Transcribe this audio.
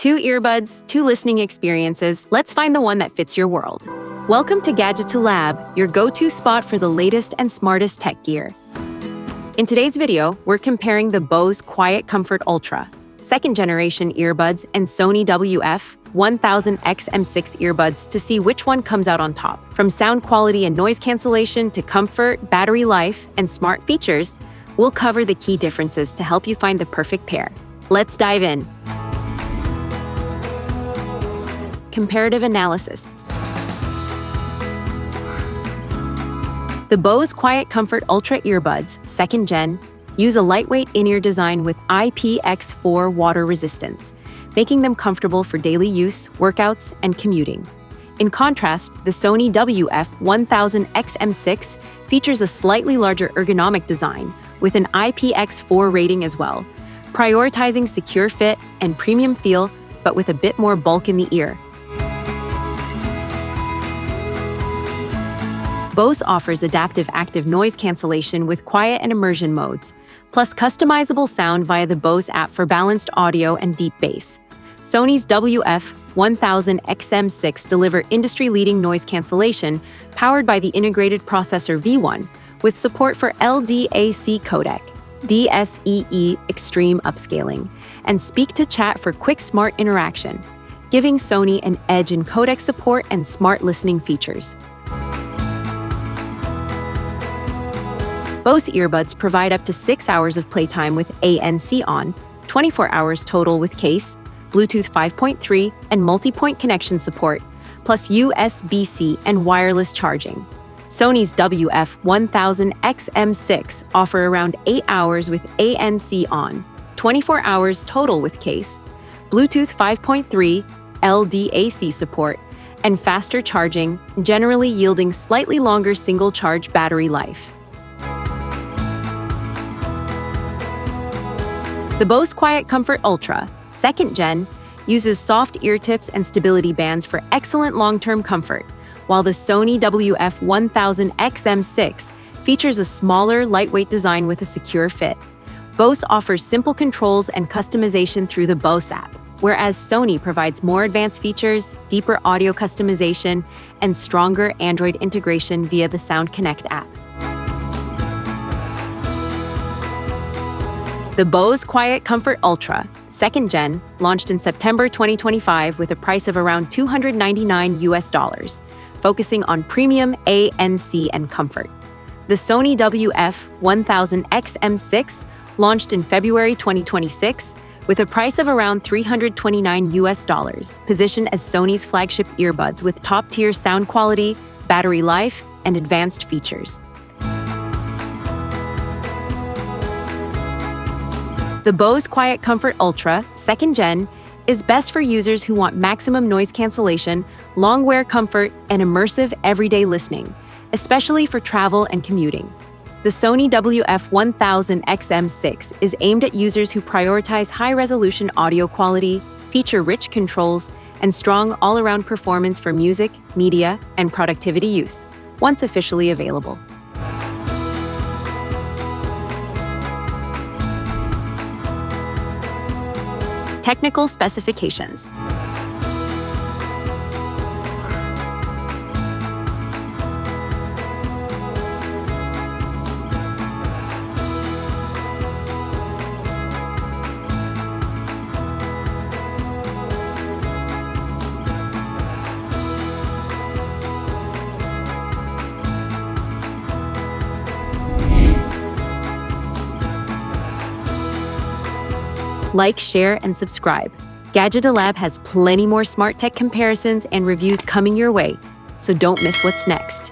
2 earbuds, 2 listening experiences, let's find the one that fits your world. Welcome to Gadgeto Lab, your go-to spot for the latest and smartest tech gear. In today's video, we're comparing the Bose QuietComfort Ultra, 2nd generation earbuds, and Sony WF-1000XM6 earbuds to see which one comes out on top. From sound quality and noise cancellation to comfort, battery life, and smart features, we'll cover the key differences to help you find the perfect pair. Let's dive in. Comparative analysis. The Bose QuietComfort Ultra earbuds, 2nd gen, use a lightweight in-ear design with IPX4 water resistance, making them comfortable for daily use, workouts, and commuting. In contrast, the Sony WF-1000XM6 features a slightly larger ergonomic design with an IPX4 rating as well, prioritizing secure fit and premium feel, but with a bit more bulk in the ear. Bose offers adaptive active noise cancellation with quiet and immersion modes, plus customizable sound via the Bose app for balanced audio and deep bass. Sony's WF-1000XM6 deliver industry-leading noise cancellation powered by the integrated processor V1 with support for LDAC codec, DSEE extreme upscaling, and speak-to-chat for quick smart interaction, giving Sony an edge in codec support and smart listening features. Bose earbuds provide up to 6 hours of playtime with ANC on, 24 hours total with case, Bluetooth 5.3 and multi-point connection support, plus USB-C and wireless charging. Sony's WF-1000XM6 offer around 8 hours with ANC on, 24 hours total with case, Bluetooth 5.3, LDAC support, and faster charging, generally yielding slightly longer single-charge battery life. The Bose QuietComfort Ultra, 2nd gen, uses soft ear tips and stability bands for excellent long-term comfort, while the Sony WF-1000XM6 features a smaller, lightweight design with a secure fit. Bose offers simple controls and customization through the Bose app, whereas Sony provides more advanced features, deeper audio customization, and stronger Android integration via the Sound Connect app. The Bose QuietComfort Ultra, 2nd gen, launched in September 2025 with a price of around $299, focusing on premium ANC and comfort. The Sony WF-1000XM6 launched in February 2026 with a price of around $329, positioned as Sony's flagship earbuds with top-tier sound quality, battery life, and advanced features. The Bose QuietComfort Ultra, 2nd gen, is best for users who want maximum noise cancellation, long wear comfort, and immersive everyday listening, especially for travel and commuting. The Sony WF-1000XM6 is aimed at users who prioritize high-resolution audio quality, feature-rich controls, and strong all-around performance for music, media, and productivity use, once officially available. Technical specifications. Like, share, and subscribe. Gadgeto Lab has plenty more smart tech comparisons and reviews coming your way, so don't miss what's next.